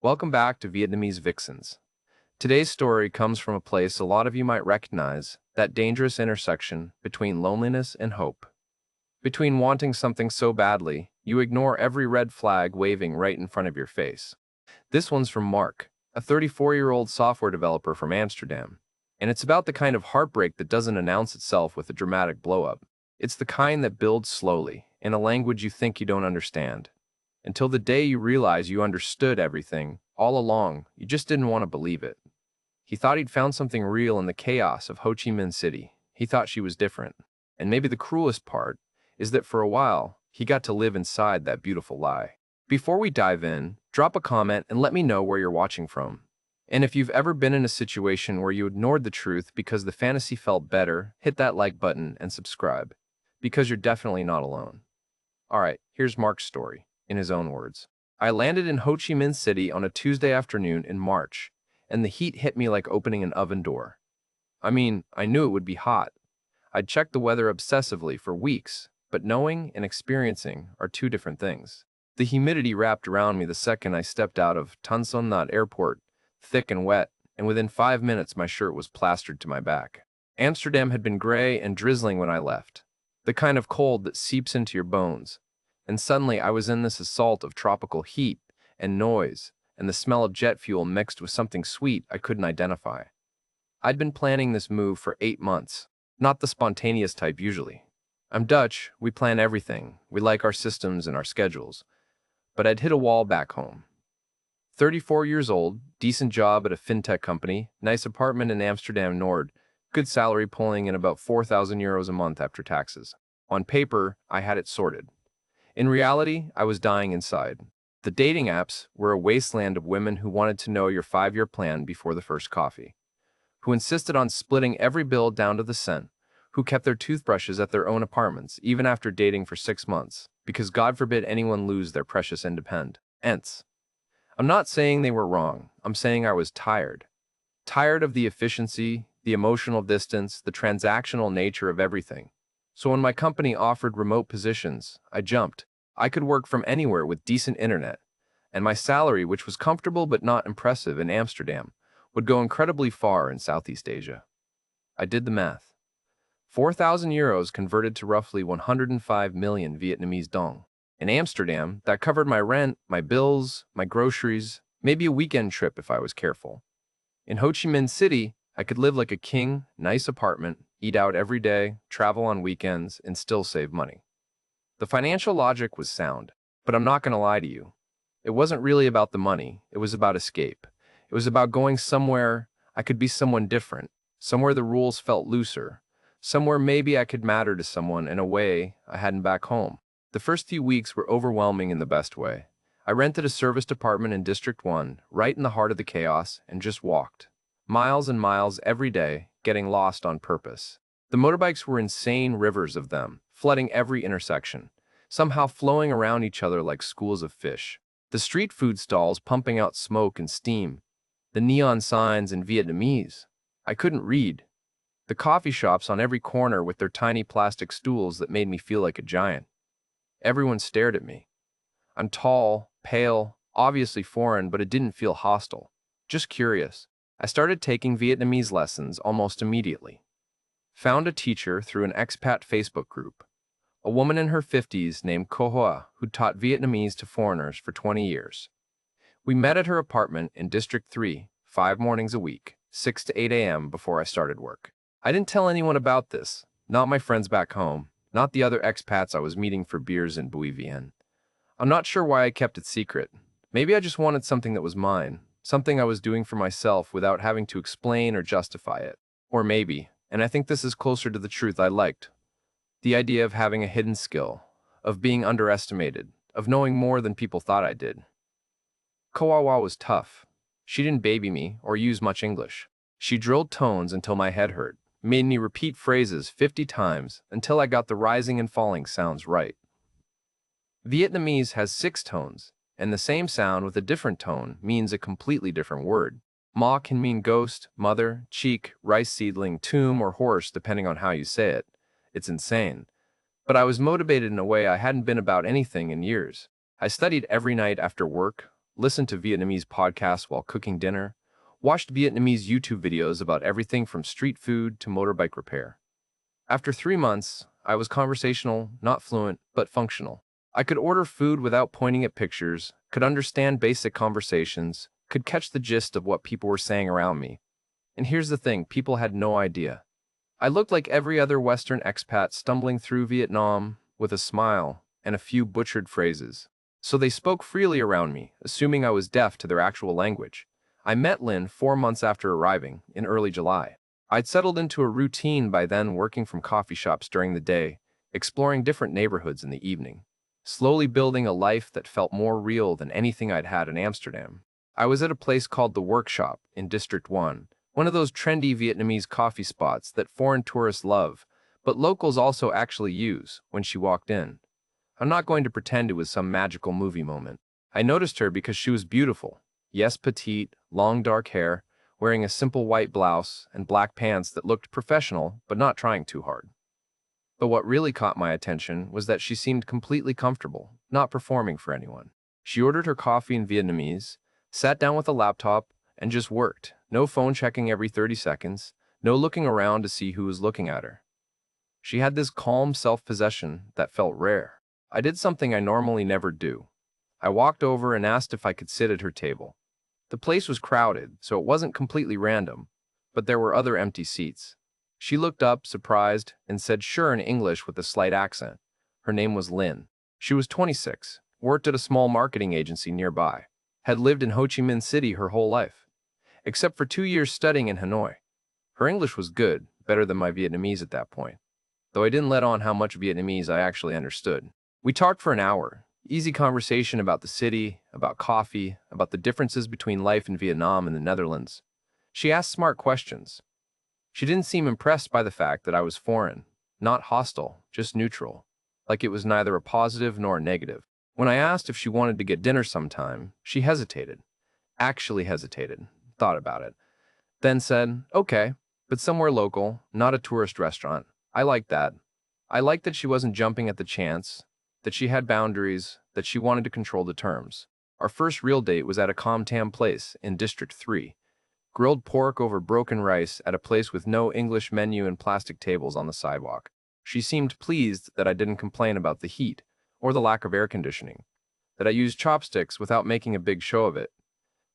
Welcome back to Vietnamese Vixens. Today's story comes from a place a lot of you might recognize, that dangerous intersection between loneliness and hope. Between wanting something so badly, you ignore every red flag waving right in front of your face. This one's from Mark, a 34-year-old software developer from Amsterdam. And it's about the kind of heartbreak that doesn't announce itself with a dramatic blow-up. It's the kind that builds slowly, in a language you think you don't understand. Until the day you realize you understood everything, all along, you just didn't want to believe it. He thought he'd found something real in the chaos of Ho Chi Minh City. He thought she was different. And maybe the cruelest part is that for a while, he got to live inside that beautiful lie. Before we dive in, drop a comment and let me know where you're watching from. And if you've ever been in a situation where you ignored the truth because the fantasy felt better, hit that like button and subscribe, because you're definitely not alone. Alright, here's Mark's story, in his own words. I landed in Ho Chi Minh City on a Tuesday afternoon in March, and the heat hit me like opening an oven door. I mean, I knew it would be hot. I'd checked the weather obsessively for weeks, but knowing and experiencing are two different things. The humidity wrapped around me the second I stepped out of Tan Son Nhat Airport, thick and wet, and within 5 minutes my shirt was plastered to my back. Amsterdam had been gray and drizzling when I left, the kind of cold that seeps into your bones. And suddenly I was in this assault of tropical heat and noise, and the smell of jet fuel mixed with something sweet I couldn't identify. I'd been planning this move for 8 months, not the spontaneous type usually. I'm Dutch, we plan everything, we like our systems and our schedules. But I'd hit a wall back home. 34 years old, decent job at a fintech company, nice apartment in Amsterdam Nord, good salary pulling in about 4,000 euros a month after taxes. On paper, I had it sorted. In reality, I was dying inside. The dating apps were a wasteland of women who wanted to know your 5-year plan before the first coffee, who insisted on splitting every bill down to the cent, who kept their toothbrushes at their own apartments even after dating for 6 months, because God forbid anyone lose their precious independence. I'm not saying they were wrong, I'm saying I was tired. Tired of the efficiency, the emotional distance, the transactional nature of everything. So when my company offered remote positions, I jumped. I could work from anywhere with decent internet, and my salary, which was comfortable but not impressive in Amsterdam, would go incredibly far in Southeast Asia. I did the math. 4,000 euros converted to roughly 105 million Vietnamese dong. In Amsterdam, that covered my rent, my bills, my groceries, maybe a weekend trip if I was careful. In Ho Chi Minh City, I could live like a king, nice apartment, eat out every day, travel on weekends, and still save money. The financial logic was sound, but I'm not going to lie to you. It wasn't really about the money, it was about escape. It was about going somewhere I could be someone different, somewhere the rules felt looser, somewhere maybe I could matter to someone in a way I hadn't back home. The first few weeks were overwhelming in the best way. I rented a serviced apartment in District 1, right in the heart of the chaos, and just walked. Miles and miles every day, getting lost on purpose. The motorbikes were insane rivers of them, flooding every intersection, somehow flowing around each other like schools of fish. The street food stalls pumping out smoke and steam. The neon signs in Vietnamese. I couldn't read. The coffee shops on every corner with their tiny plastic stools that made me feel like a giant. Everyone stared at me. I'm tall, pale, obviously foreign, but it didn't feel hostile. Just curious. I started taking Vietnamese lessons almost immediately. Found a teacher through an expat Facebook group. A woman in her 50s named Co Hoa who taught Vietnamese to foreigners for 20 years. We met at her apartment in District 3, 5 mornings a week, 6 to 8 a.m. before I started work. I didn't tell anyone about this, not my friends back home, not the other expats I was meeting for beers in Bui Vien. I'm not sure why I kept it secret. Maybe I just wanted something that was mine, something I was doing for myself without having to explain or justify it. Or maybe, and I think this is closer to the truth, I liked the idea of having a hidden skill, of being underestimated, of knowing more than people thought I did. Kawawa was tough. She didn't baby me or use much English. She drilled tones until my head hurt, made me repeat phrases 50 times until I got the rising and falling sounds right. Vietnamese has 6 tones, and the same sound with a different tone means a completely different word. Ma can mean ghost, mother, cheek, rice seedling, tomb, or horse depending on how you say it. It's insane. But I was motivated in a way I hadn't been about anything in years. I studied every night after work, listened to Vietnamese podcasts while cooking dinner, watched Vietnamese YouTube videos about everything from street food to motorbike repair. After 3 months, I was conversational, not fluent, but functional. I could order food without pointing at pictures, could understand basic conversations, could catch the gist of what people were saying around me. And here's the thing, people had no idea. I looked like every other Western expat stumbling through Vietnam with a smile and a few butchered phrases. So they spoke freely around me, assuming I was deaf to their actual language. I met Lynn 4 months after arriving, in early July. I'd settled into a routine by then, working from coffee shops during the day, exploring different neighborhoods in the evening, slowly building a life that felt more real than anything I'd had in Amsterdam. I was at a place called The Workshop in District 1, one of those trendy Vietnamese coffee spots that foreign tourists love, but locals also actually use when she walked in. I'm not going to pretend it was some magical movie moment. I noticed her because she was beautiful. Yes, petite, long dark hair, wearing a simple white blouse and black pants that looked professional but not trying too hard. But what really caught my attention was that she seemed completely comfortable, not performing for anyone. She ordered her coffee in Vietnamese, sat down with a laptop, and just worked. No phone checking every 30 seconds, no looking around to see who was looking at her. She had this calm self-possession that felt rare. I did something I normally never do. I walked over and asked if I could sit at her table. The place was crowded, so it wasn't completely random, but there were other empty seats. She looked up, surprised, and said sure in English with a slight accent. Her name was Lynn. She was 26, worked at a small marketing agency nearby, had lived in Ho Chi Minh City her whole life, except for 2 years studying in Hanoi. Her English was good, better than my Vietnamese at that point, though I didn't let on how much Vietnamese I actually understood. We talked for an hour. Easy conversation about the city, about coffee, about the differences between life in Vietnam and the Netherlands. She asked smart questions. She didn't seem impressed by the fact that I was foreign, not hostile, just neutral, like it was neither a positive nor a negative. When I asked if she wanted to get dinner sometime, she hesitated. Actually hesitated, thought about it, then said, okay, but somewhere local, not a tourist restaurant. I liked that. I liked that she wasn't jumping at the chance, that she had boundaries, that she wanted to control the terms. Our first real date was at a com tam place in District 3. Grilled pork over broken rice at a place with no English menu and plastic tables on the sidewalk. She seemed pleased that I didn't complain about the heat or the lack of air conditioning, that I used chopsticks without making a big show of it,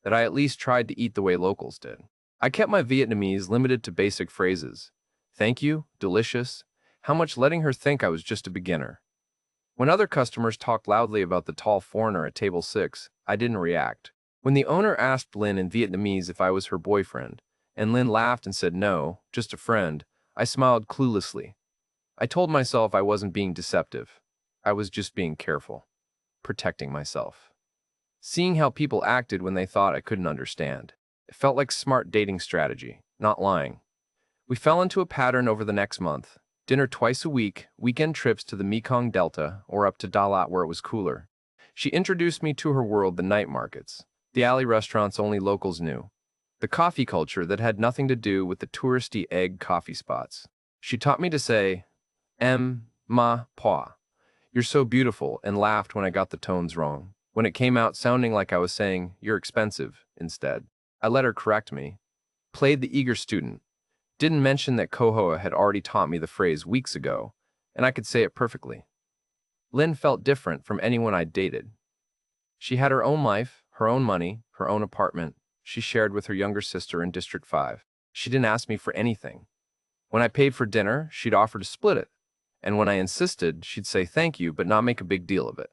that I at least tried to eat the way locals did. I kept my Vietnamese limited to basic phrases. Thank you, delicious, how much, letting her think I was just a beginner. When other customers talked loudly about the tall foreigner at table 6, I didn't react. When the owner asked Lynn in Vietnamese if I was her boyfriend, and Lynn laughed and said no, just a friend, I smiled cluelessly. I told myself I wasn't being deceptive. I was just being careful, protecting myself. Seeing how people acted when they thought I couldn't understand. It felt like smart dating strategy, not lying. We fell into a pattern over the next month. Dinner twice a week, weekend trips to the Mekong Delta or up to Dalat where it was cooler. She introduced me to her world, the night markets, the alley restaurants only locals knew, the coffee culture that had nothing to do with the touristy egg coffee spots. She taught me to say, ma, pa, you're so beautiful, and laughed when I got the tones wrong, when it came out sounding like I was saying, you're expensive, instead. I let her correct me, played the eager student, didn't mention that Kohoa had already taught me the phrase weeks ago, and I could say it perfectly. Lynn felt different from anyone I'd dated. She had her own life, her own money, her own apartment. She shared with her younger sister in District 5. She didn't ask me for anything. When I paid for dinner, she'd offer to split it, and when I insisted, she'd say thank you but not make a big deal of it.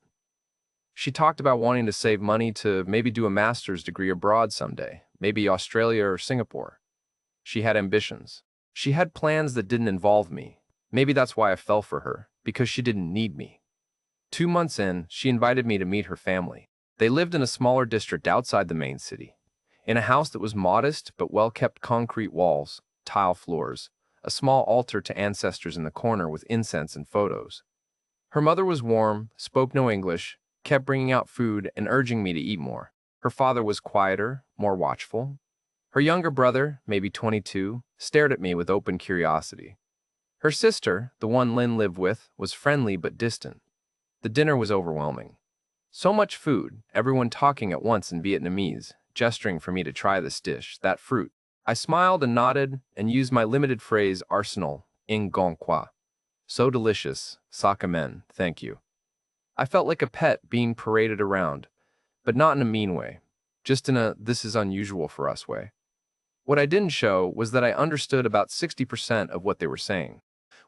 She talked about wanting to save money to maybe do a master's degree abroad someday, maybe Australia or Singapore. She had ambitions. She had plans that didn't involve me. Maybe that's why I fell for her, because she didn't need me. 2 months in, she invited me to meet her family. They lived in a smaller district outside the main city, in a house that was modest but well-kept, concrete walls, tile floors, a small altar to ancestors in the corner with incense and photos. Her mother was warm, spoke no English, kept bringing out food and urging me to eat more. Her father was quieter, more watchful. Her younger brother, maybe 22, stared at me with open curiosity. Her sister, the one Lynn lived with, was friendly but distant. The dinner was overwhelming. So much food, everyone talking at once in Vietnamese, gesturing for me to try this dish, that fruit. I smiled and nodded and used my limited phrase arsenal, in Gong Qua. So delicious, Sakamen, thank you. I felt like a pet being paraded around, but not in a mean way, just in a this is unusual for us way. What I didn't show was that I understood about 60% of what they were saying.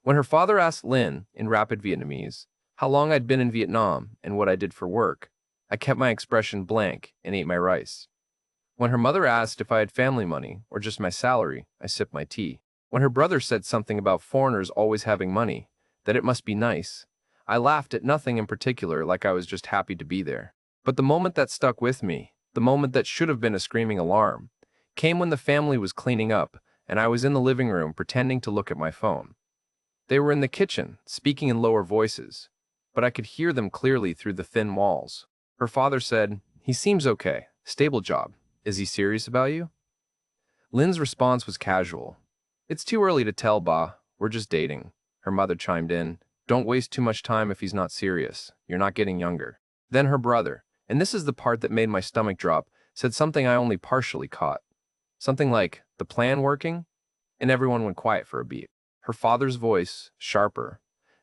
When her father asked Lynn, in rapid Vietnamese, how long I'd been in Vietnam and what I did for work, I kept my expression blank and ate my rice. When her mother asked if I had family money or just my salary, I sipped my tea. When her brother said something about foreigners always having money, that it must be nice, I laughed at nothing in particular, like I was just happy to be there. But the moment that stuck with me, the moment that should have been a screaming alarm, came when the family was cleaning up and I was in the living room pretending to look at my phone. They were in the kitchen, speaking in lower voices, but I could hear them clearly through the thin walls. Her father said, "He seems okay, stable job. Is he serious about you?" Lynn's response was casual. "It's too early to tell, Ba. We're just dating." Her mother chimed in, "Don't waste too much time if he's not serious. You're not getting younger." Then her brother, and this is the part that made my stomach drop, said something I only partially caught. Something like, "The plan working?" And everyone went quiet for a beat. Her father's voice, sharper.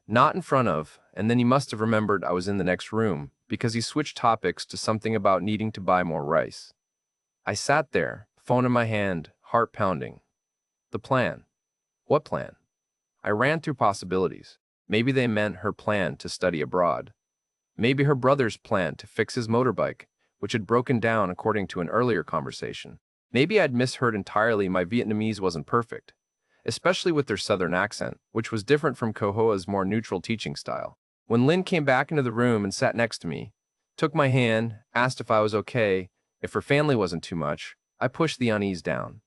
"Not in front of," and then he must have remembered I was in the next room, because he switched topics to something about needing to buy more rice. I sat there, phone in my hand, heart pounding. The plan. What plan? I ran through possibilities. Maybe they meant her plan to study abroad. Maybe her brother's plan to fix his motorbike, which had broken down according to an earlier conversation. Maybe I'd misheard entirely. My Vietnamese wasn't perfect, especially with their southern accent, which was different from Kohoa's more neutral teaching style. When Lynn came back into the room and sat next to me, took my hand, asked if I was okay, if her family wasn't too much, I pushed the unease down.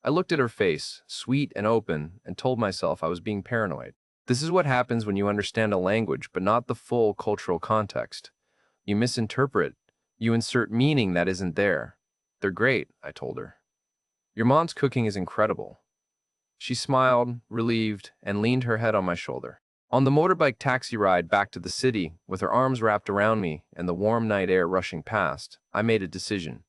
I looked at her face, sweet and open, and told myself I was being paranoid. This is what happens when you understand a language but not the full cultural context. You misinterpret, you insert meaning that isn't there. "They're great," I told her. "Your mom's cooking is incredible." She smiled, relieved, and leaned her head on my shoulder. On the motorbike taxi ride back to the city, with her arms wrapped around me and the warm night air rushing past, I made a decision.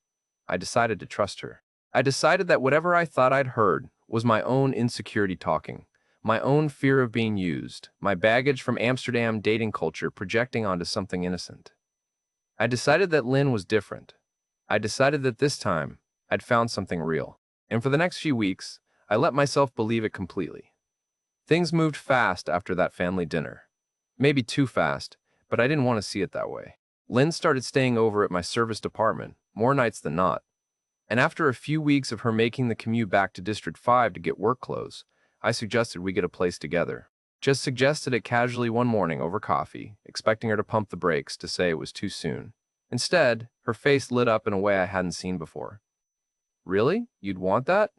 I decided to trust her. I decided that whatever I thought I'd heard was my own insecurity talking, my own fear of being used, my baggage from Amsterdam dating culture projecting onto something innocent. I decided that Lynn was different. I decided that this time, I'd found something real. And for the next few weeks, I let myself believe it completely. Things moved fast after that family dinner. Maybe too fast, but I didn't want to see it that way. Lynn started staying over at my serviced apartment, more nights than not. And after a few weeks of her making the commute back to District 5 to get work clothes, I suggested we get a place together. Just suggested it casually one morning over coffee, expecting her to pump the brakes to say it was too soon. Instead, her face lit up in a way I hadn't seen before. "Really? You'd want that?"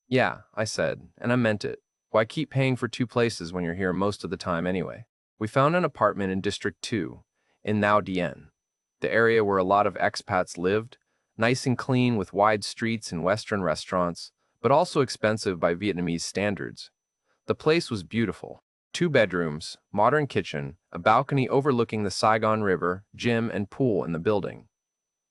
"Yeah," I said, and I meant it. Why keep paying for two places when you're here most of the time anyway? We found an apartment in District 2, in Nha Dien, the area where a lot of expats lived, nice and clean with wide streets and Western restaurants, but also expensive by Vietnamese standards. The place was beautiful. 2 bedrooms, modern kitchen, a balcony overlooking the Saigon River, gym and pool in the building.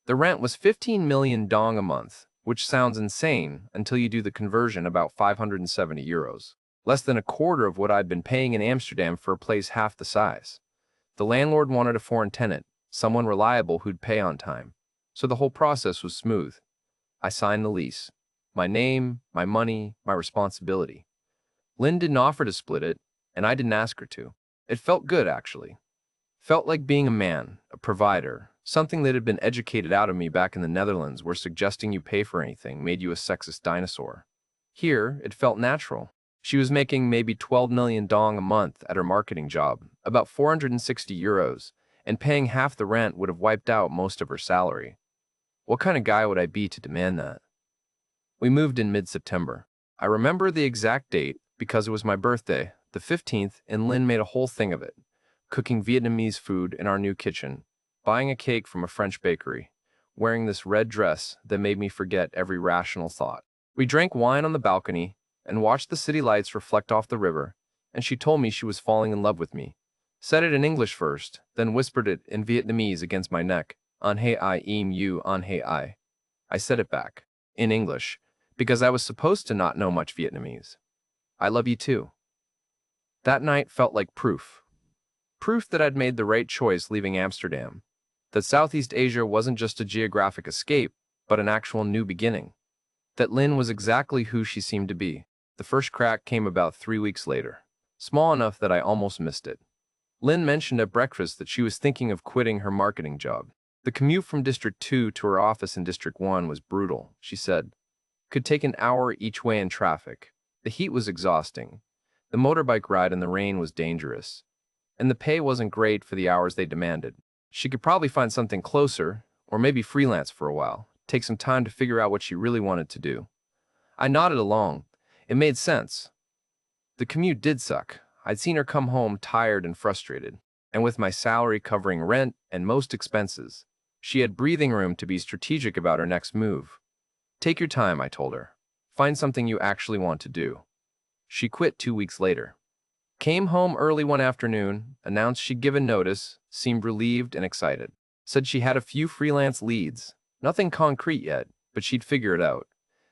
The rent was 15 million dong a month, which sounds insane until you do the conversion, about 570 euros. Less than a quarter of what I'd been paying in Amsterdam for a place half the size. The landlord wanted a foreign tenant, someone reliable who'd pay on time. So the whole process was smooth. I signed the lease. My name, my money, my responsibility. Lynn didn't offer to split it, and I didn't ask her to. It felt good, actually. Felt like being a man, a provider, something that had been educated out of me back in the Netherlands, where suggesting you pay for anything made you a sexist dinosaur. Here, it felt natural. She was making maybe 12 million dong a month at her marketing job, about 460 euros, and paying half the rent would have wiped out most of her salary. What kind of guy would I be to demand that? We moved in mid-September. I remember the exact date because it was my birthday, the 15th, and Lynn made a whole thing of it, cooking Vietnamese food in our new kitchen, buying a cake from a French bakery, wearing this red dress that made me forget every rational thought. We drank wine on the balcony and watched the city lights reflect off the river, and she told me she was falling in love with me, Said it in English first, then whispered it in Vietnamese against my neck. An hei I im you an hei I. I said it back, in English, because I was supposed to not know much Vietnamese. I love you too. That night felt like proof. Proof that I'd made the right choice leaving Amsterdam. That Southeast Asia wasn't just a geographic escape, but an actual new beginning. That Lynn was exactly who she seemed to be. The first crack came about 3 weeks later. Small enough that I almost missed it. Lynn mentioned at breakfast that she was thinking of quitting her marketing job. The commute from District 2 to her office in District 1 was brutal, she said. Could take an hour each way in traffic. The heat was exhausting. The motorbike ride in the rain was dangerous. And the pay wasn't great for the hours they demanded. She could probably find something closer, or maybe freelance for a while, take some time to figure out what she really wanted to do. I nodded along. It made sense. The commute did suck. I'd seen her come home tired and frustrated, and with my salary covering rent and most expenses, she had breathing room to be strategic about her next move. Take your time, I told her. Find something you actually want to do. She quit 2 weeks later. Came home early one afternoon, announced she'd given notice, seemed relieved and excited. Said she had a few freelance leads. Nothing concrete yet, but she'd figure it out.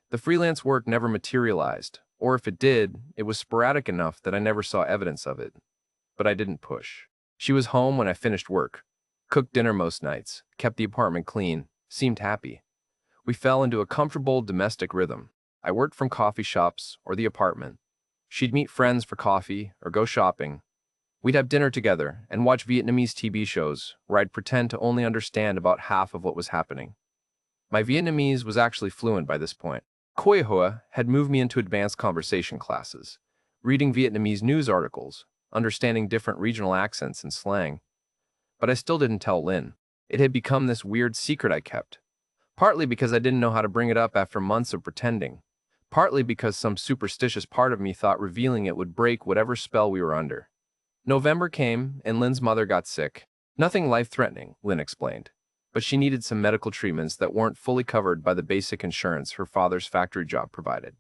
The freelance work never materialized, or if it did, it was sporadic enough that I never saw evidence of it. But I didn't push. She was home when I finished work. Cooked dinner most nights, kept the apartment clean, seemed happy. We fell into a comfortable domestic rhythm. I worked from coffee shops or the apartment. She'd meet friends for coffee or go shopping. We'd have dinner together and watch Vietnamese TV shows where I'd pretend to only understand about half of what was happening. My Vietnamese was actually fluent by this point. Khoi Hoa had moved me into advanced conversation classes, reading Vietnamese news articles, understanding different regional accents and slang. But I still didn't tell Lynn. It had become this weird secret I kept. Partly because I didn't know how to bring it up after months of pretending. Partly because some superstitious part of me thought revealing it would break whatever spell we were under. November came, and Lynn's mother got sick. Nothing life-threatening, Lynn explained, but she needed some medical treatments that weren't fully covered by the basic insurance her father's factory job provided.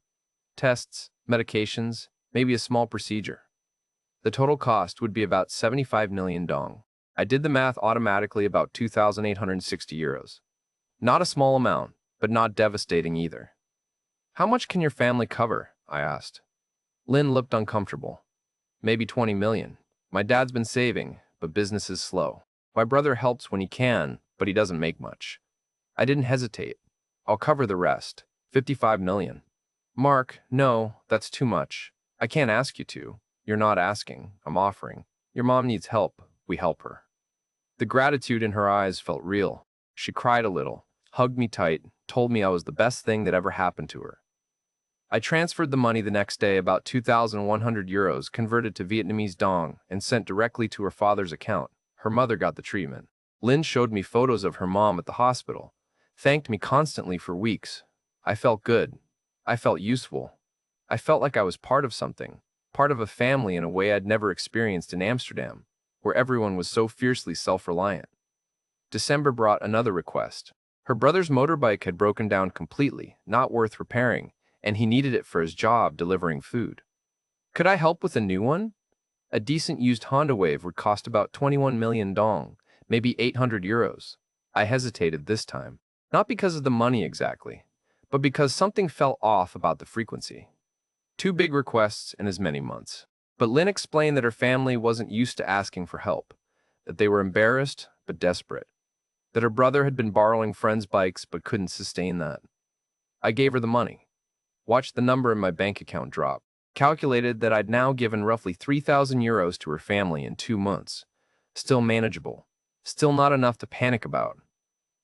Tests, medications, maybe a small procedure. The total cost would be about 75 million dong. I did the math automatically, about 2,860 euros. Not a small amount, but not devastating either. How much can your family cover? I asked. Lynn looked uncomfortable. Maybe 20 million. My dad's been saving, but business is slow. My brother helps when he can, but he doesn't make much. I didn't hesitate. I'll cover the rest. 55 million. Mark, no, that's too much. I can't ask you to. You're not asking. I'm offering. Your mom needs help. We help her. The gratitude in her eyes felt real. She cried a little, hugged me tight, told me I was the best thing that ever happened to her. I transferred the money the next day, about 2,100 euros converted to Vietnamese dong and sent directly to her father's account. Her mother got the treatment. Lynn showed me photos of her mom at the hospital, thanked me constantly for weeks. I felt good. I felt useful. I felt like I was part of something, part of a family in a way I'd never experienced in Amsterdam, where everyone was so fiercely self-reliant. December brought another request. Her brother's motorbike had broken down completely, not worth repairing, and he needed it for his job delivering food. Could I help with a new one? A decent used Honda Wave would cost about 21 million dong, maybe 800 euros. I hesitated this time, not because of the money exactly, but because something felt off about the frequency. 2 big requests in as many months. But Lynn explained that her family wasn't used to asking for help, that they were embarrassed but desperate, that her brother had been borrowing friends' bikes but couldn't sustain that. I gave her the money. Watched the number in my bank account drop. Calculated that I'd now given roughly 3,000 euros to her family in 2 months. Still manageable. Still not enough to panic about.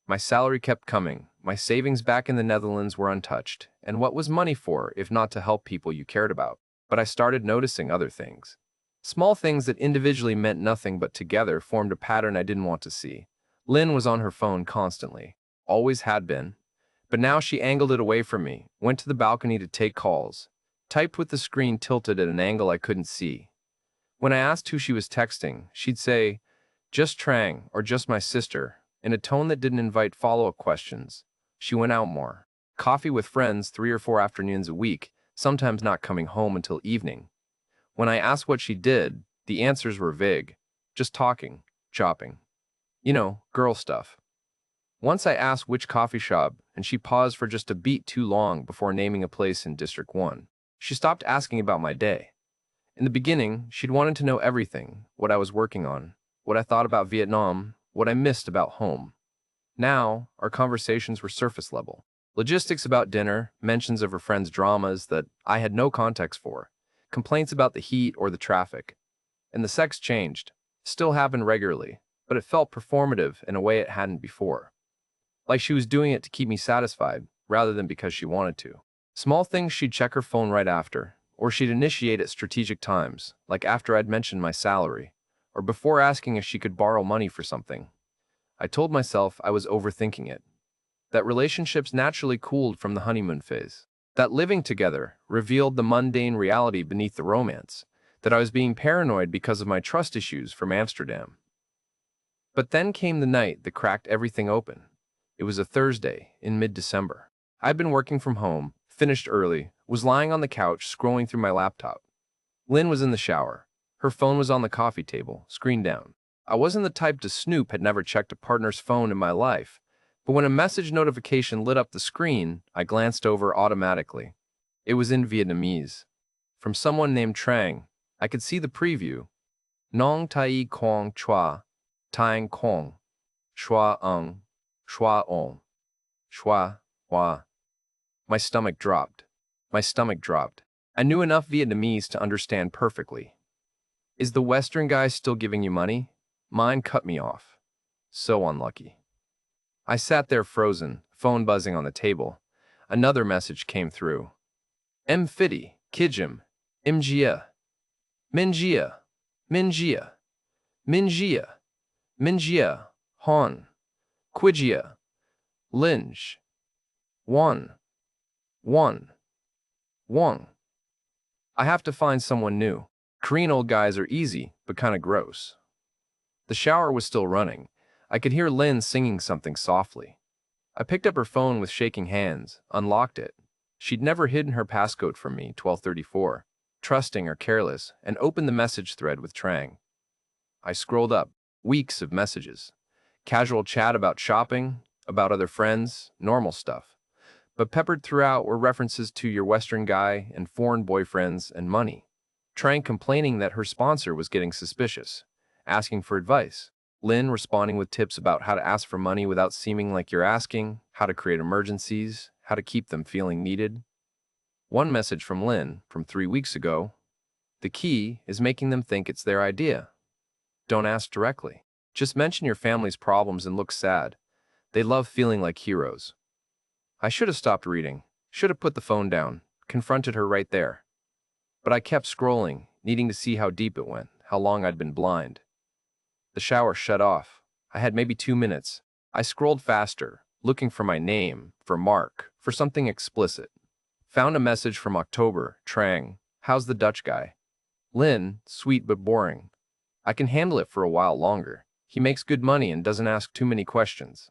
My salary kept coming. My savings back in the Netherlands were untouched. And what was money for, if not to help people you cared about? But I started noticing other things. Small things that individually meant nothing but together formed a pattern I didn't want to see. Lynn was on her phone constantly. Always had been. But now she angled it away from me, went to the balcony to take calls, typed with the screen tilted at an angle I couldn't see. When I asked who she was texting, she'd say, "Just Trang," or "Just my sister," in a tone that didn't invite follow-up questions. She went out more. Coffee with friends 3 or 4 afternoons a week, sometimes not coming home until evening. When I asked what she did, the answers were vague. just talking, chopping. You know, girl stuff. Once I asked which coffee shop, and she paused for just a beat too long before naming a place in District 1. She stopped asking about my day. In the beginning, she'd wanted to know everything, what I was working on, what I thought about Vietnam, what I missed about home. Now, our conversations were surface level. Logistics about dinner, mentions of her friend's dramas that I had no context for, complaints about the heat or the traffic. And the sex changed. Still happened regularly, but it felt performative in a way it hadn't before. Like she was doing it to keep me satisfied, rather than because she wanted to. Small things, she'd check her phone right after, or she'd initiate at strategic times, like after I'd mentioned my salary, or before asking if she could borrow money for something. I told myself I was overthinking it, that relationships naturally cooled from the honeymoon phase, that living together revealed the mundane reality beneath the romance, that I was being paranoid because of my trust issues from Amsterdam. But then came the night that cracked everything open. It was a Thursday in mid-December. I'd been working from home, finished early, was lying on the couch scrolling through my laptop. Lynn was in the shower. Her phone was on the coffee table, screen down. I wasn't the type to snoop, had never checked a partner's phone in my life, but when a message notification lit up the screen, I glanced over automatically. It was in Vietnamese. From someone named Trang. I could see the preview. Nong Tai Quang Chua, Tang Kong, Shua Ung, Shua Ong, Shua Hua. My stomach dropped. My stomach dropped. I knew enough Vietnamese to understand perfectly. Is the Western guy still giving you money? Mine cut me off. So unlucky. I sat there frozen, phone buzzing on the table. Another message came through. M. Fitty, Kijim, Imgia, Mingia, Mingia, Mingia, Mingia, Hon, Quigia, Linge, One, Wong. I have to find someone new. Korean old guys are easy, but kinda gross. The shower was still running. I could hear Lynn singing something softly. I picked up her phone with shaking hands, unlocked it. She'd never hidden her passcode from me, 1234, trusting or careless, and opened the message thread with Trang. I scrolled up. Weeks of messages. Casual chat about shopping, about other friends, normal stuff. But peppered throughout were references to your Western guy and foreign boyfriends and money. Trang complaining that her sponsor was getting suspicious, asking for advice. Lynn responding with tips about how to ask for money without seeming like you're asking, how to create emergencies, how to keep them feeling needed. One message from Lynn from 3 weeks ago. The key is making them think it's their idea. Don't ask directly. Just mention your family's problems and look sad. They love feeling like heroes. I should have stopped reading, should have put the phone down, confronted her right there. But I kept scrolling, needing to see how deep it went, how long I'd been blind. The shower shut off. I had maybe 2 minutes. I scrolled faster, looking for my name, for Mark, for something explicit. Found a message from October, Trang. How's the Dutch guy? Lynn, sweet but boring. I can handle it for a while longer. He makes good money and doesn't ask too many questions.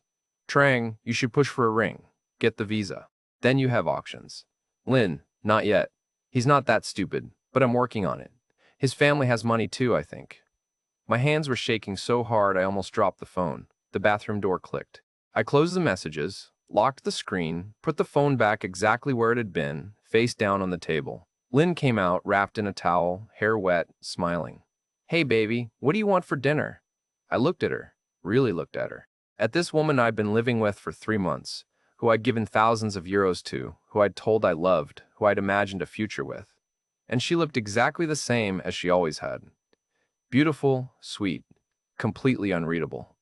Trang, you should push for a ring. Get the visa. Then you have options. Lynn, not yet. He's not that stupid, but I'm working on it. His family has money too, I think. My hands were shaking so hard I almost dropped the phone. The bathroom door clicked. I closed the messages, locked the screen, put the phone back exactly where it had been, face down on the table. Lynn came out, wrapped in a towel, hair wet, smiling. Hey baby, what do you want for dinner? I looked at her, really looked at her. At this woman I'd been living with for 3 months, who I'd given thousands of euros to, who I'd told I loved, who I'd imagined a future with. And she looked exactly the same as she always had. Beautiful, sweet, completely unreadable.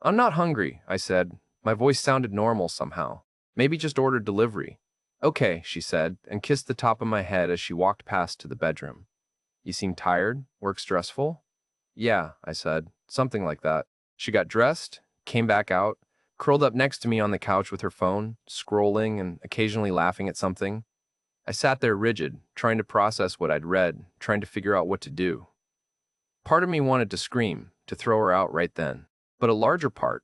I'm not hungry, I said. My voice sounded normal somehow. Maybe just ordered delivery. Okay, she said, and kissed the top of my head as she walked past to the bedroom. You seem tired? Work stressful? Yeah, I said, something like that. She got dressed, came back out, curled up next to me on the couch with her phone, scrolling and occasionally laughing at something. I sat there rigid, trying to process what I'd read, trying to figure out what to do. Part of me wanted to scream, to throw her out right then. But a larger part,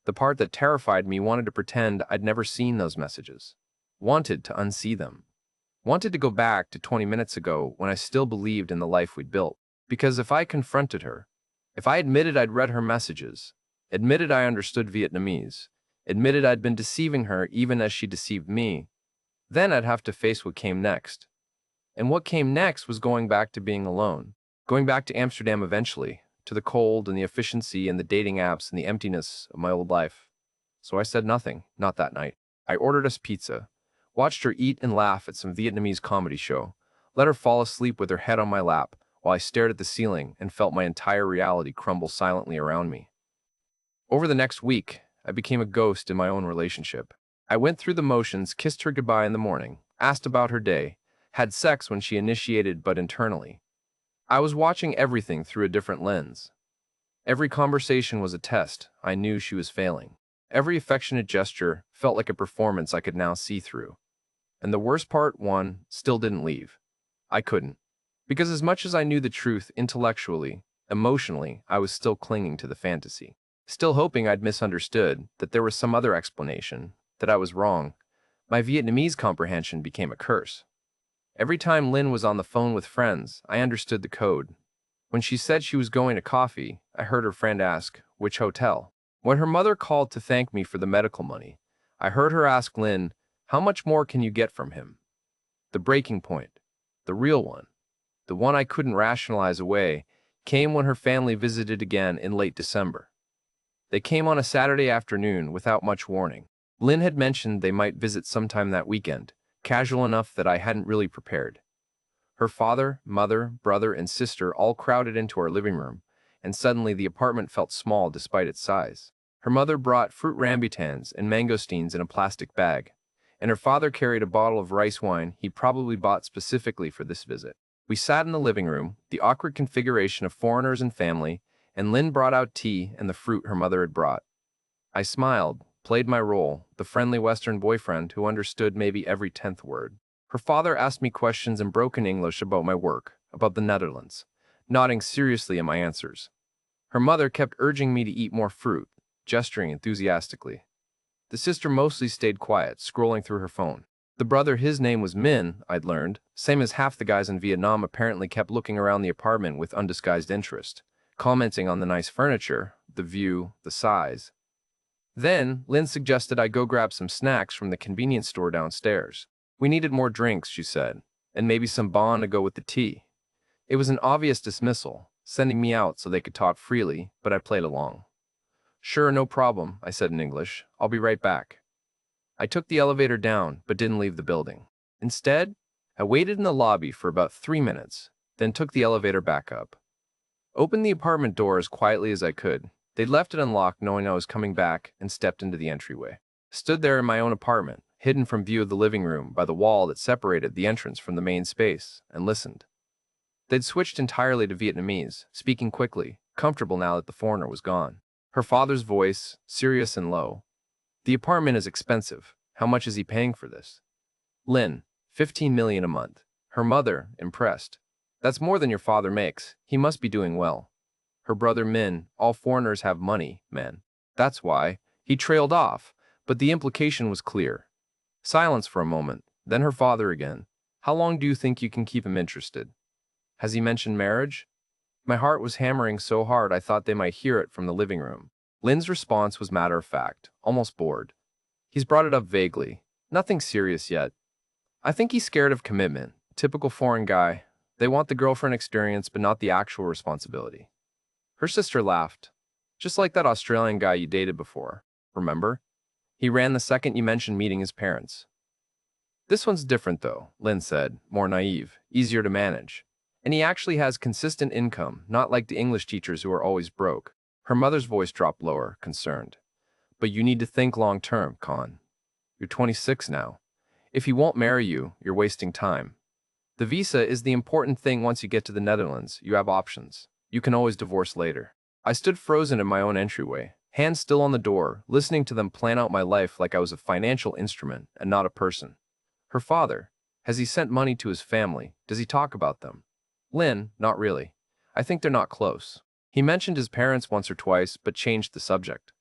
the part that terrified me, wanted to pretend I'd never seen those messages. Wanted to unsee them. Wanted to go back to 20 minutes ago when I still believed in the life we'd built. Because if I confronted her, If I admitted I'd read her messages, admitted I understood Vietnamese, admitted I'd been deceiving her even as she deceived me, then I'd have to face what came next. And what came next was going back to being alone, going back to Amsterdam eventually, to the cold and the efficiency and the dating apps and the emptiness of my old life. So I said nothing, not that night. I ordered us pizza, watched her eat and laugh at some Vietnamese comedy show, let her fall asleep with her head on my lap while I stared at the ceiling and felt my entire reality crumble silently around me. Over the next week, I became a ghost in my own relationship. I went through the motions, kissed her goodbye in the morning, asked about her day, had sex when she initiated but internally. I was watching everything through a different lens. Every conversation was a test. I knew she was failing. Every affectionate gesture felt like a performance I could now see through. And the worst part, one, still didn't leave. I couldn't. Because as much as I knew the truth intellectually, emotionally, I was still clinging to the fantasy. Still hoping I'd misunderstood, that there was some other explanation, that I was wrong. My Vietnamese comprehension became a curse. Every time Lynn was on the phone with friends, I understood the code. When she said she was going to coffee, I heard her friend ask, "Which hotel?" When her mother called to thank me for the medical money, I heard her ask Lynn, "How much more can you get from him?" The breaking point, the real one, the one I couldn't rationalize away, came when her family visited again in late December. They came on a Saturday afternoon without much warning. Lynn had mentioned they might visit sometime that weekend, casual enough that I hadn't really prepared. Her father, mother, brother, and sister all crowded into our living room, and suddenly the apartment felt small despite its size. Her mother brought fruit rambutans and mangosteens in a plastic bag, and her father carried a bottle of rice wine he'd probably bought specifically for this visit. We sat in the living room, the awkward configuration of foreigners and family, and Lynn brought out tea and the fruit her mother had brought. I smiled, played my role, the friendly Western boyfriend who understood maybe every 10th word. Her father asked me questions in broken English about my work, about the Netherlands, nodding seriously at my answers. Her mother kept urging me to eat more fruit, gesturing enthusiastically. The sister mostly stayed quiet, scrolling through her phone. The brother, his name was Min, I'd learned, same as half the guys in Vietnam, apparently kept looking around the apartment with undisguised interest, commenting on the nice furniture, the view, the size. Then, Lynn suggested I go grab some snacks from the convenience store downstairs. We needed more drinks, she said, and maybe some bon to go with the tea. It was an obvious dismissal, sending me out so they could talk freely, but I played along. "Sure, no problem," I said in English. "I'll be right back." I took the elevator down, but didn't leave the building. Instead, I waited in the lobby for about 3 minutes, then took the elevator back up. Opened the apartment door as quietly as I could. They'd left it unlocked knowing I was coming back, and stepped into the entryway. Stood there in my own apartment, hidden from view of the living room by the wall that separated the entrance from the main space, and listened. They'd switched entirely to Vietnamese, speaking quickly, comfortable now that the foreigner was gone. Her father's voice, serious and low. "The apartment is expensive. How much is he paying for this?" Lynn, 15 million a month. Her mother, impressed. "That's more than your father makes. He must be doing well." Her brother Min, "All foreigners have money, man. That's why." He trailed off, but the implication was clear. Silence for a moment, then her father again. "How long do you think you can keep him interested? Has he mentioned marriage?" My heart was hammering so hard I thought they might hear it from the living room. Lynn's response was matter-of-fact, almost bored. "He's brought it up vaguely. Nothing serious yet. I think he's scared of commitment. Typical foreign guy. They want the girlfriend experience but not the actual responsibility." Her sister laughed. "Just like that Australian guy you dated before. Remember? He ran the second you mentioned meeting his parents." "This one's different though," Lynn said, more naive, easier to manage. "And he actually has consistent income, not like the English teachers who are always broke." Her mother's voice dropped lower, concerned. "But you need to think long-term, Con. You're 26 now. If he won't marry you, you're wasting time. The visa is the important thing. Once you get to the Netherlands, you have options. You can always divorce later." I stood frozen in my own entryway, hands still on the door, listening to them plan out my life like I was a financial instrument and not a person. Her father, has he sent money to his family? Does he talk about them? Lynn, not really. I think they're not close. He mentioned his parents once or twice, but changed the subject.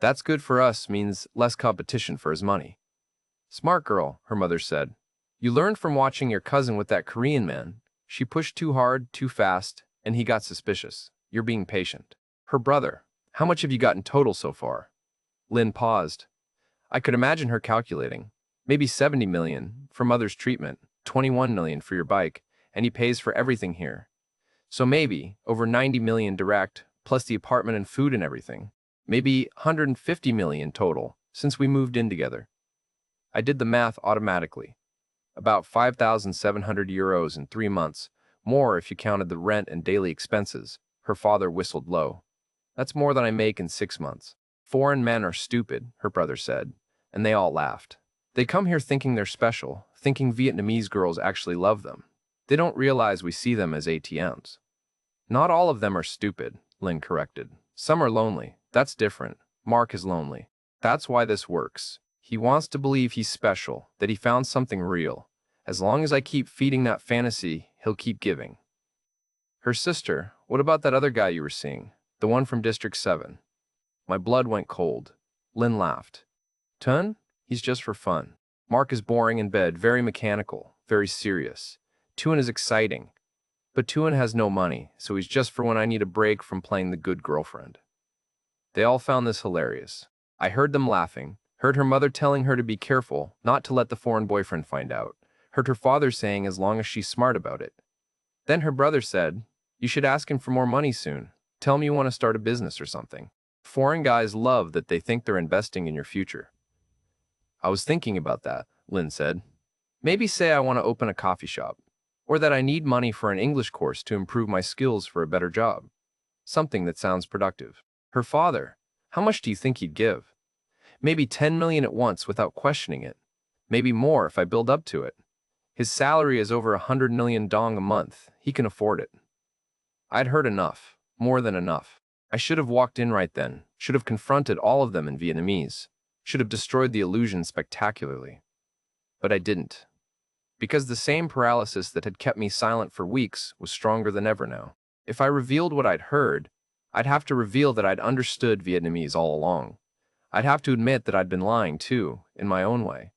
"That's good for us," means less competition for his money. "Smart girl," her mother said. "You learned from watching your cousin with that Korean man. She pushed too hard, too fast, and he got suspicious. You're being patient. Her brother, how much have you got in total so far? Lynn paused. I could imagine her calculating. Maybe 70 million for mother's treatment, 21 million for your bike, and he pays for everything here. So maybe over 90 million direct, plus the apartment and food and everything. Maybe 150 million total, since we moved in together. I did the math automatically. About 5,700 euros in 3 months, more if you counted the rent and daily expenses. Her father whistled low. That's more than I make in 6 months. Foreign men are stupid, her brother said, and they all laughed. They come here thinking they're special, thinking Vietnamese girls actually love them. They don't realize we see them as ATMs. Not all of them are stupid, Lynn corrected. Some are lonely. That's different. Mark is lonely. That's why this works. He wants to believe he's special, that he found something real. As long as I keep feeding that fantasy, he'll keep giving. Her sister, what about that other guy you were seeing? The one from District 7. My blood went cold. Lynn laughed. Tun? He's just for fun. Mark is boring in bed, very mechanical, very serious. Tuan is exciting. But Tuan has no money, so he's just for when I need a break from playing the good girlfriend. They all found this hilarious. I heard them laughing, heard her mother telling her to be careful, not to let the foreign boyfriend find out, heard her father saying as long as she's smart about it. Then her brother said, you should ask him for more money soon. Tell him you want to start a business or something. Foreign guys love that they think they're investing in your future. I was thinking about that, Lynn said. Maybe say I want to open a coffee shop, or that I need money for an English course to improve my skills for a better job. Something that sounds productive. Her father, how much do you think he'd give? Maybe 10 million at once without questioning it. Maybe more if I build up to it. His salary is over 100 million dong a month. He can afford it. I'd heard enough, more than enough. I should have walked in right then, should have confronted all of them in Vietnamese, should have destroyed the illusion spectacularly. But I didn't. Because the same paralysis that had kept me silent for weeks was stronger than ever now. If I revealed what I'd heard, I'd have to reveal that I'd understood Vietnamese all along. I'd have to admit that I'd been lying too, in my own way.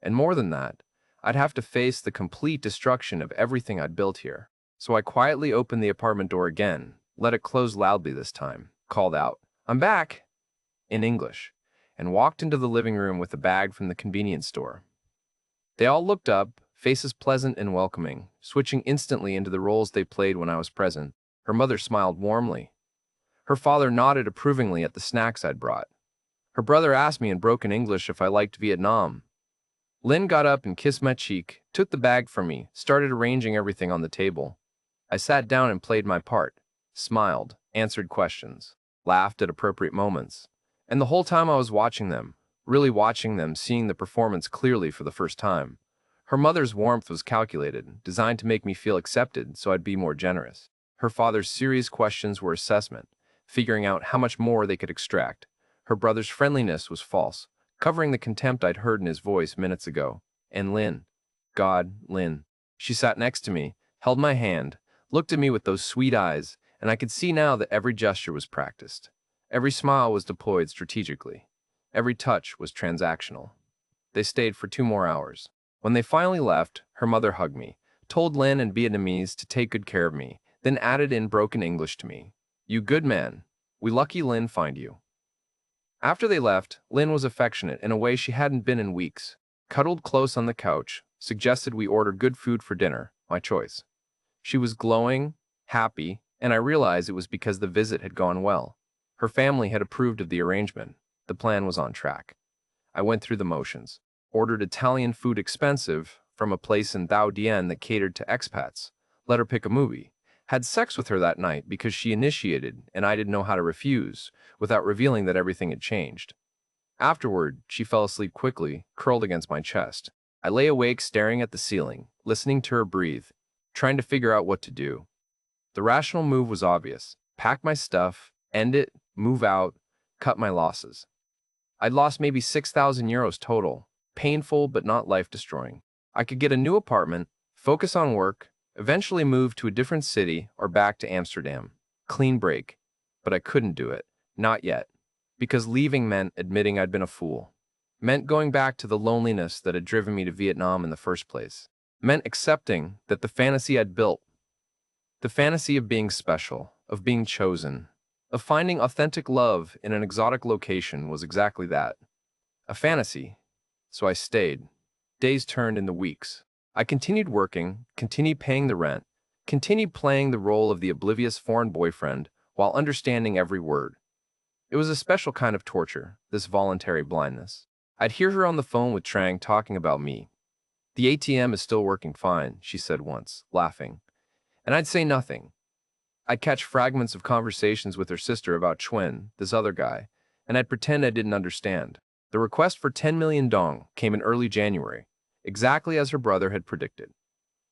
And more than that, I'd have to face the complete destruction of everything I'd built here. So I quietly opened the apartment door again, let it close loudly this time, called out, I'm back, in English, and walked into the living room with a bag from the convenience store. They all looked up, faces pleasant and welcoming, switching instantly into the roles they played when I was present. Her mother smiled warmly. Her father nodded approvingly at the snacks I'd brought. Her brother asked me in broken English if I liked Vietnam. Lynn got up and kissed my cheek, took the bag from me, started arranging everything on the table. I sat down and played my part, smiled, answered questions, laughed at appropriate moments. And the whole time I was watching them, really watching them, seeing the performance clearly for the first time. Her mother's warmth was calculated, designed to make me feel accepted so I'd be more generous. Her father's serious questions were assessment, figuring out how much more they could extract. Her brother's friendliness was false, covering the contempt I'd heard in his voice minutes ago. And Lynn. God, Lynn. She sat next to me, held my hand, looked at me with those sweet eyes, and I could see now that every gesture was practiced. Every smile was deployed strategically. Every touch was transactional. They stayed for 2 more hours. When they finally left, her mother hugged me, told Lynn in Vietnamese to take good care of me, then added in broken English to me, You good man. We lucky Lynn find you. After they left, Lynn was affectionate in a way she hadn't been in weeks, cuddled close on the couch, suggested we order good food for dinner, my choice. She was glowing, happy, and I realized it was because the visit had gone well. Her family had approved of the arrangement. The plan was on track. I went through the motions, ordered Italian food expensive from a place in Thao Dien that catered to expats, let her pick a movie, had sex with her that night because she initiated and I didn't know how to refuse, without revealing that everything had changed. Afterward, she fell asleep quickly, curled against my chest. I lay awake staring at the ceiling, listening to her breathe, trying to figure out what to do. The rational move was obvious. Pack my stuff, end it, move out, cut my losses. I'd lost maybe 6,000 euros total, painful but not life-destroying. I could get a new apartment, focus on work, eventually move to a different city or back to Amsterdam. Clean break. But I couldn't do it. Not yet. Because leaving meant admitting I'd been a fool. Meant going back to the loneliness that had driven me to Vietnam in the first place. Meant accepting that the fantasy I'd built, the fantasy of being special, of being chosen, of finding authentic love in an exotic location was exactly that. A fantasy. So I stayed. Days turned into weeks. I continued working, continued paying the rent, continued playing the role of the oblivious foreign boyfriend while understanding every word. It was a special kind of torture, this voluntary blindness. I'd hear her on the phone with Trang talking about me. "The ATM is still working fine," she said once, laughing. And I'd say nothing. I'd catch fragments of conversations with her sister about Chuen, this other guy, and I'd pretend I didn't understand. The request for 10 million dong came in early January, exactly as her brother had predicted.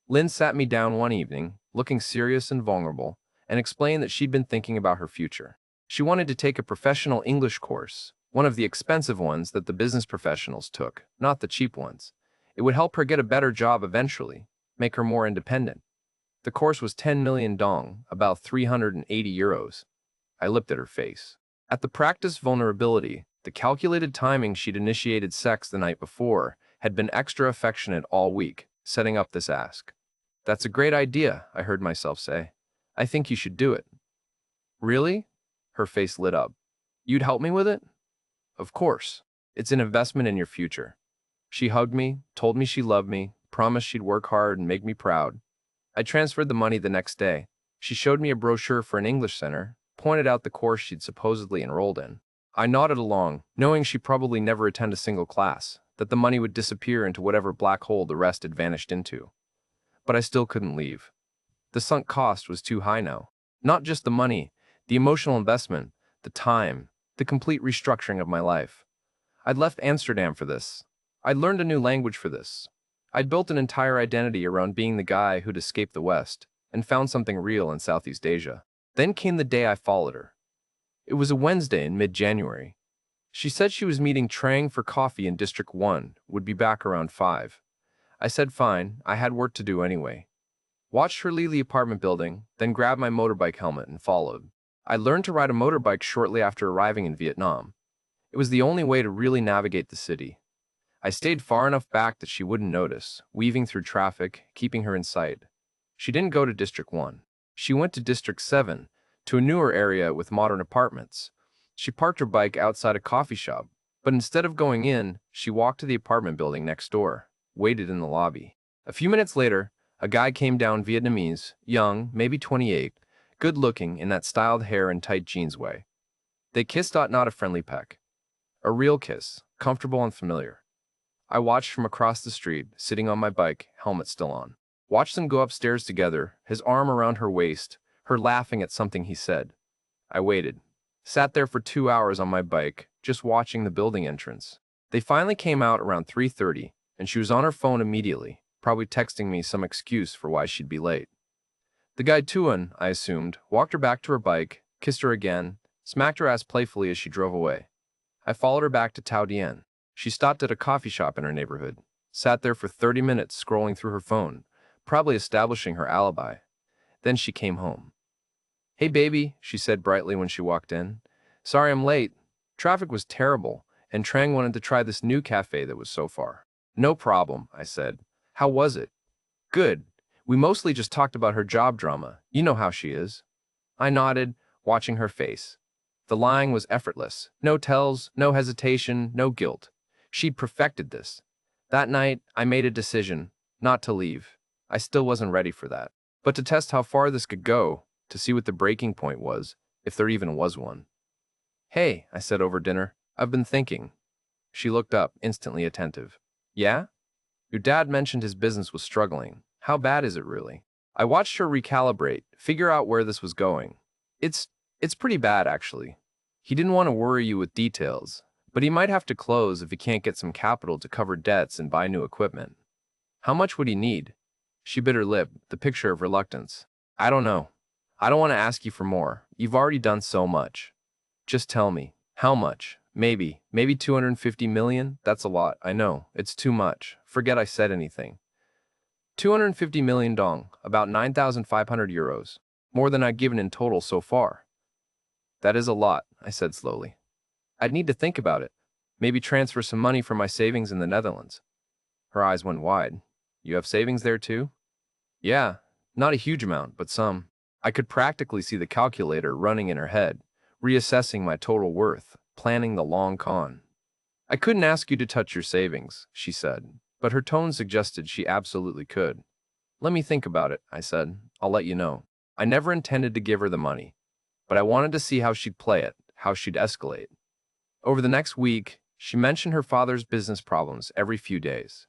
Lin sat me down one evening, looking serious and vulnerable, and explained that she'd been thinking about her future. She wanted to take a professional English course, one of the expensive ones that the business professionals took, not the cheap ones. It would help her get a better job eventually, make her more independent. The course was 10 million dong, about 380 euros. I looked at her face. At the practiced vulnerability, the calculated timing she'd initiated sex the night before had been extra affectionate all week, setting up this ask. "That's a great idea," I heard myself say. "I think you should do it." "Really?" Her face lit up. "You'd help me with it?" "Of course. It's an investment in your future." She hugged me, told me she loved me, promised she'd work hard and make me proud. I transferred the money the next day. She showed me a brochure for an English center, pointed out the course she'd supposedly enrolled in. I nodded along, knowing she'd probably never attend a single class, that the money would disappear into whatever black hole the rest had vanished into. But I still couldn't leave. The sunk cost was too high now. Not just the money, the emotional investment, the time, the complete restructuring of my life. I'd left Amsterdam for this. I'd learned a new language for this. I'd built an entire identity around being the guy who'd escaped the West and found something real in Southeast Asia. Then came the day I followed her. It was a Wednesday in mid-January. She said she was meeting Trang for coffee in District 1, would be back around 5. I said fine, I had work to do anyway. Watched her leave the apartment building, then grabbed my motorbike helmet and followed. I learned to ride a motorbike shortly after arriving in Vietnam. It was the only way to really navigate the city. I stayed far enough back that she wouldn't notice, weaving through traffic, keeping her in sight. She didn't go to District 1. She went to District 7, to a newer area with modern apartments. She parked her bike outside a coffee shop, but instead of going in, she walked to the apartment building next door, waited in the lobby. A few minutes later, a guy came down, Vietnamese, young, maybe 28, good-looking in that styled hair and tight jeans way. They kissed, not a friendly peck. A real kiss, comfortable and familiar. I watched from across the street, sitting on my bike, helmet still on. Watched them go upstairs together, his arm around her waist, her laughing at something he said. I waited. Sat there for 2 hours on my bike, just watching the building entrance. They finally came out around 3:30, and she was on her phone immediately, probably texting me some excuse for why she'd be late. The guy Tuan, I assumed, walked her back to her bike, kissed her again, smacked her ass playfully as she drove away. I followed her back to Tao Dien. She stopped at a coffee shop in her neighborhood, sat there for 30 minutes scrolling through her phone, probably establishing her alibi. Then she came home. "Hey baby," she said brightly when she walked in. "Sorry I'm late. Traffic was terrible, and Trang wanted to try this new cafe that was so far." "No problem," I said. "How was it?" "Good. We mostly just talked about her job drama. You know how she is." I nodded, watching her face. The lying was effortless. No tells, no hesitation, no guilt. She'd perfected this. That night, I made a decision, not to leave. I still wasn't ready for that. But to test how far this could go, to see what the breaking point was, if there even was one. "Hey," I said over dinner, "I've been thinking." She looked up, instantly attentive. "Yeah? Your dad mentioned his business was struggling. How bad is it really?" I watched her recalibrate, figure out where this was going. It's pretty bad, actually. He didn't want to worry you with details, but he might have to close if he can't get some capital to cover debts and buy new equipment. How much would he need? She bit her lip, the picture of reluctance. "I don't know. I don't want to ask you for more. You've already done so much. Just tell me. How much? Maybe 250 million? That's a lot. I know. It's too much. Forget I said anything. 250 million dong, about 9,500 euros. More than I've given in total so far." "That is a lot," I said slowly. "I'd need to think about it. Maybe transfer some money from my savings in the Netherlands." Her eyes went wide. "You have savings there too?" "Yeah, not a huge amount, but some." I could practically see the calculator running in her head, reassessing my total worth, planning the long con. I couldn't ask you to touch your savings, she said, but her tone suggested she absolutely could. Let me think about it, I said. I'll let you know. I never intended to give her the money, but I wanted to see how she'd play it, how she'd escalate. Over the next week, she mentioned her father's business problems every few days.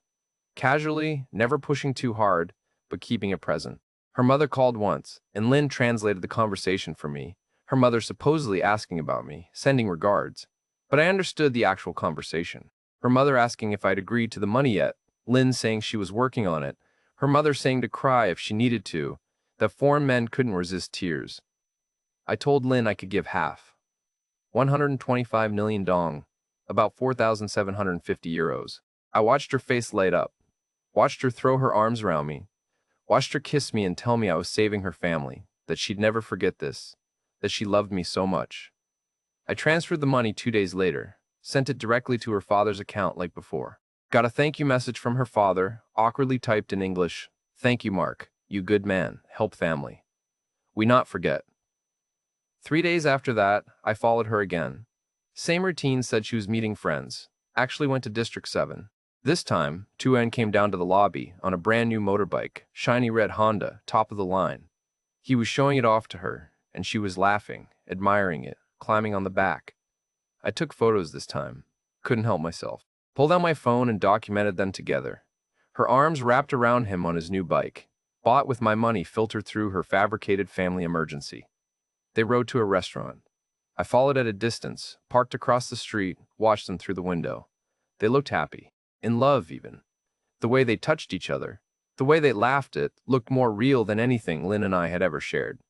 Casually, never pushing too hard, but keeping it present. Her mother called once, and Lynn translated the conversation for me, her mother supposedly asking about me, sending regards. But I understood the actual conversation. Her mother asking if I'd agreed to the money yet, Lynn saying she was working on it, her mother saying to cry if she needed to, that foreign men couldn't resist tears. I told Lynn I could give half. 125 million dong, about 4,750 euros. I watched her face light up, watched her throw her arms around me, watched her kiss me and tell me I was saving her family, that she'd never forget this, that she loved me so much. I transferred the money 2 days later, sent it directly to her father's account like before. Got a thank you message from her father, awkwardly typed in English, "Thank you, Mark, you good man, help family. We not forget." 3 days after that, I followed her again. Same routine, said she was meeting friends. Actually went to District 7. This time, Tuan came down to the lobby on a brand new motorbike, shiny red Honda, top of the line. He was showing it off to her, and she was laughing, admiring it, climbing on the back. I took photos this time. Couldn't help myself. Pulled out my phone and documented them together. Her arms wrapped around him on his new bike, bought with my money filtered through her fabricated family emergency. They rode to a restaurant. I followed at a distance, parked across the street, watched them through the window. They looked happy. In love, even. The way they touched each other, the way they laughed, it looked more real than anything Lynn and I had ever shared.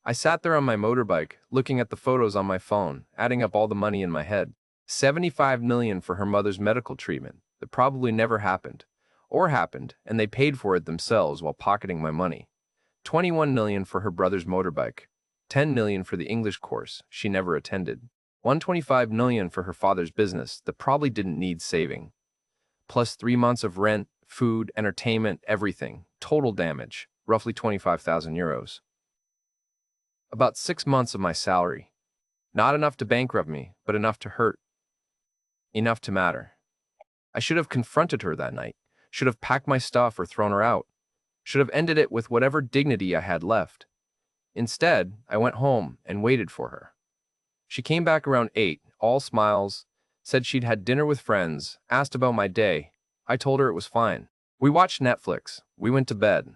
I sat there on my motorbike, looking at the photos on my phone, adding up all the money in my head. 75 million for her mother's medical treatment that probably never happened, or happened, and they paid for it themselves while pocketing my money. 21 million for her brother's motorbike. 10 million for the English course she never attended. 125 million for her father's business that probably didn't need saving. Plus 3 months of rent, food, entertainment, everything. Total damage, roughly 25,000 euros. About 6 months of my salary. Not enough to bankrupt me, but enough to hurt. Enough to matter. I should have confronted her that night, should have packed my stuff or thrown her out, should have ended it with whatever dignity I had left. Instead, I went home and waited for her. She came back around 8, all smiles, said she'd had dinner with friends, asked about my day. I told her it was fine. We watched Netflix. We went to bed.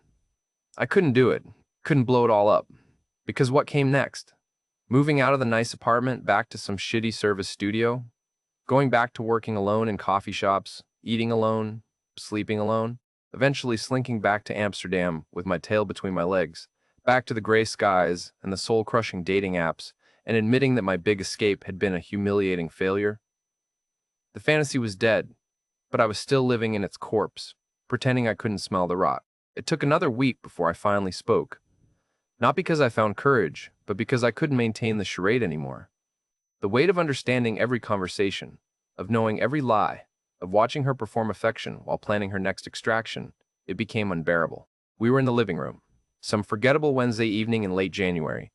I couldn't do it, couldn't blow it all up. Because what came next? Moving out of the nice apartment back to some shitty service studio? Going back to working alone in coffee shops, eating alone, sleeping alone? Eventually slinking back to Amsterdam with my tail between my legs, back to the gray skies and the soul-crushing dating apps, and admitting that my big escape had been a humiliating failure. The fantasy was dead, but I was still living in its corpse, pretending I couldn't smell the rot. It took another week before I finally spoke. Not because I found courage, but because I couldn't maintain the charade anymore. The weight of understanding every conversation, of knowing every lie, of watching her perform affection while planning her next extraction, it became unbearable. We were in the living room, some forgettable Wednesday evening in late January.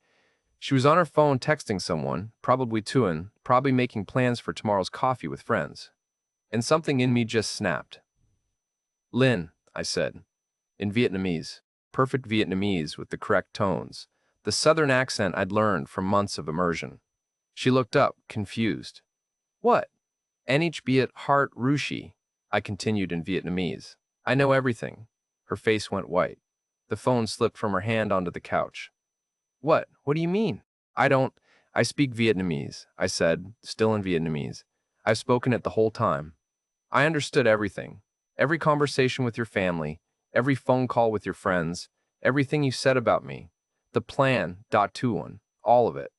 She was on her phone texting someone, probably Tuan, probably making plans for tomorrow's coffee with friends. And something in me just snapped. "Lynn," I said, in Vietnamese, perfect Vietnamese with the correct tones, the southern accent I'd learned from months of immersion. She looked up, confused. "What?" "Nh Biet Hart Rushi," I continued in Vietnamese. "I know everything." Her face went white. The phone slipped from her hand onto the couch. What? What do you mean?" I speak Vietnamese," I said, still in Vietnamese. "I've spoken it the whole time. I understood everything. Every conversation with your family, every phone call with your friends, everything you said about me. The plan, Tuan, all of it."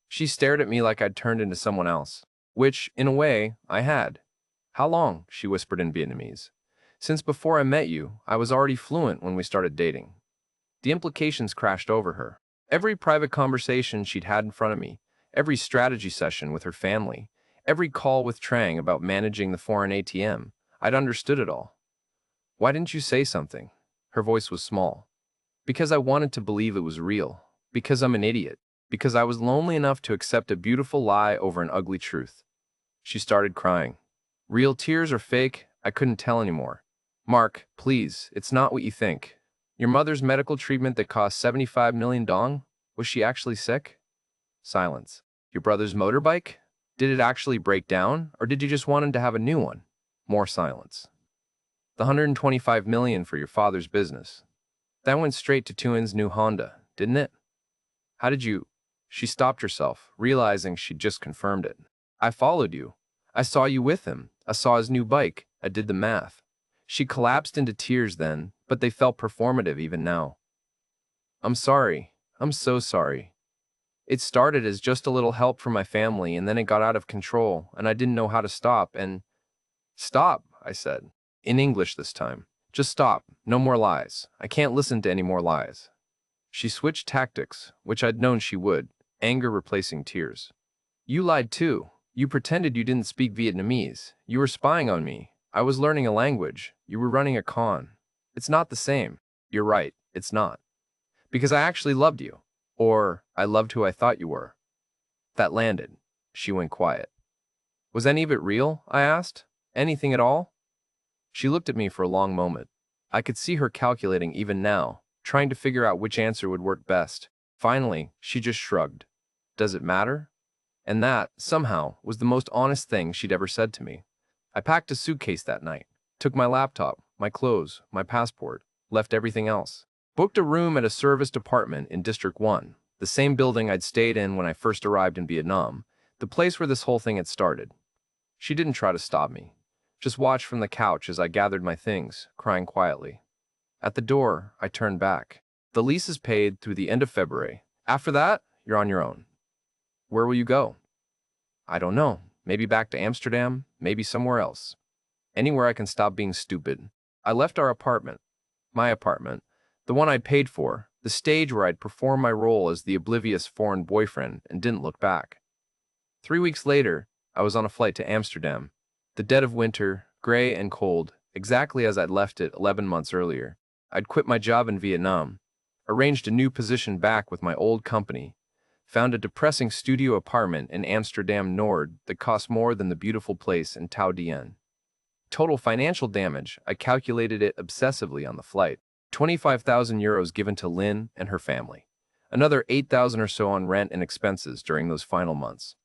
She stared at me like I'd turned into someone else, which, in a way, I had. "How long?" she whispered in Vietnamese. "Since before I met you, I was already fluent when we started dating." The implications crashed over her. Every private conversation she'd had in front of me, every strategy session with her family, every call with Trang about managing the foreign ATM, I'd understood it all. "Why didn't you say something?" Her voice was small. Because I wanted to believe it was real. Because I'm an idiot. Because I was lonely enough to accept a beautiful lie over an ugly truth. She started crying. Real tears or fake, I couldn't tell anymore. Mark, please, it's not what you think. Your mother's medical treatment that cost 75 million dong? Was she actually sick? Silence. Your brother's motorbike? Did it actually break down, or did you just want him to have a new one? More silence. The 125 million for your father's business. That went straight to Tuan's new Honda, didn't it? How did you... She stopped herself, realizing she'd just confirmed it. I followed you. I saw you with him. I saw his new bike. I did the math. She collapsed into tears then, but they felt performative even now. I'm sorry. I'm so sorry. It started as just a little help from my family, and then it got out of control, and I didn't know how to stop, and... Stop, I said. In English this time. Just stop. No more lies. I can't listen to any more lies. She switched tactics, which I'd known she would, anger replacing tears. You lied too. You pretended you didn't speak Vietnamese. You were spying on me. I was learning a language. You were running a con. It's not the same. You're right. It's not. Because I actually loved you. Or I loved who I thought you were. That landed. She went quiet. Was any of it real? I asked. Anything at all? She looked at me for a long moment. I could see her calculating even now, trying to figure out which answer would work best. Finally, she just shrugged. Does it matter? And that, somehow, was the most honest thing she'd ever said to me. I packed a suitcase that night, took my laptop, my clothes, my passport, left everything else. Booked a room at a serviced apartment in District 1, the same building I'd stayed in when I first arrived in Vietnam, the place where this whole thing had started. She didn't try to stop me, just watched from the couch as I gathered my things, crying quietly. At the door, I turned back. The lease is paid through the end of February. After that, you're on your own. Where will you go? I don't know. Maybe back to Amsterdam, maybe somewhere else. Anywhere I can stop being stupid. I left our apartment. My apartment. The one I'd paid for. The stage where I'd perform my role as the oblivious foreign boyfriend and didn't look back. 3 weeks later, I was on a flight to Amsterdam. The dead of winter, gray and cold, exactly as I'd left it 11 months earlier. I'd quit my job in Vietnam, arranged a new position back with my old company, found a depressing studio apartment in Amsterdam Nord that cost more than the beautiful place in Tau Dien. Total financial damage, I calculated it obsessively on the flight. 25,000 euros given to Lynn and her family. Another 8,000 or so on rent and expenses during those final months.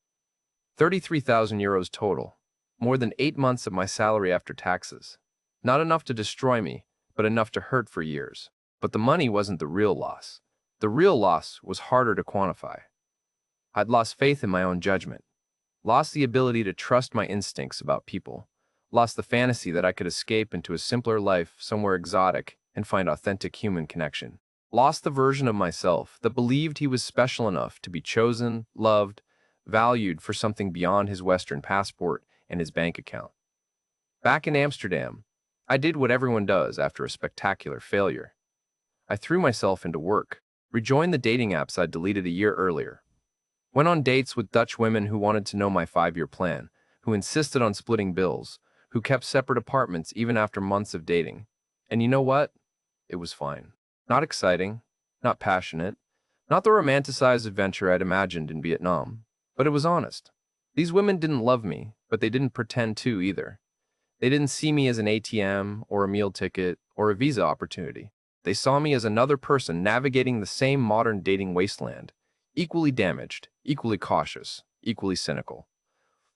33,000 euros total. More than 8 months of my salary after taxes. Not enough to destroy me, but enough to hurt for years. But the money wasn't the real loss. The real loss was harder to quantify. I'd lost faith in my own judgment. Lost the ability to trust my instincts about people. Lost the fantasy that I could escape into a simpler life somewhere exotic and find authentic human connection. Lost the version of myself that believed he was special enough to be chosen, loved, valued for something beyond his Western passport and his bank account. Back in Amsterdam, I did what everyone does after a spectacular failure. I threw myself into work, rejoined the dating apps I'd deleted a year earlier. Went on dates with Dutch women who wanted to know my 5-year plan, who insisted on splitting bills, who kept separate apartments even after months of dating. And you know what? It was fine. Not exciting, not passionate, not the romanticized adventure I'd imagined in Vietnam, but it was honest. These women didn't love me, but they didn't pretend to either. They didn't see me as an ATM or a meal ticket or a visa opportunity. They saw me as another person navigating the same modern dating wasteland, equally damaged, equally cautious, equally cynical.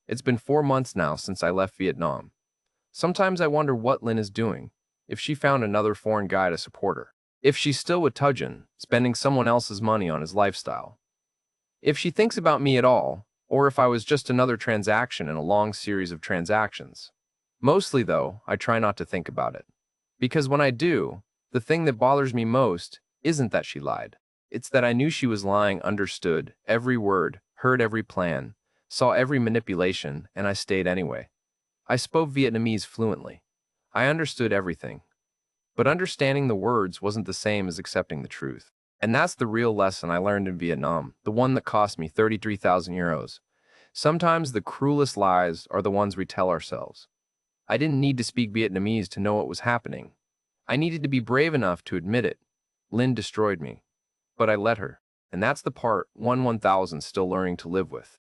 It's been 4 months now since I left Vietnam. Sometimes I wonder what Lynn is doing, if she found another foreign guy to support her. If she's still with Tujin, spending someone else's money on his lifestyle. If she thinks about me at all, or if I was just another transaction in a long series of transactions. Mostly, though, I try not to think about it. Because when I do, the thing that bothers me most isn't that she lied. It's that I knew she was lying, understood every word, heard every plan, saw every manipulation, and I stayed anyway. I spoke Vietnamese fluently. I understood everything. But understanding the words wasn't the same as accepting the truth. And that's the real lesson I learned in Vietnam, the one that cost me 33,000 euros. Sometimes the cruelest lies are the ones we tell ourselves. I didn't need to speak Vietnamese to know what was happening. I needed to be brave enough to admit it. Lynn destroyed me. But I let her. And that's the part 1/1000 still learning to live with.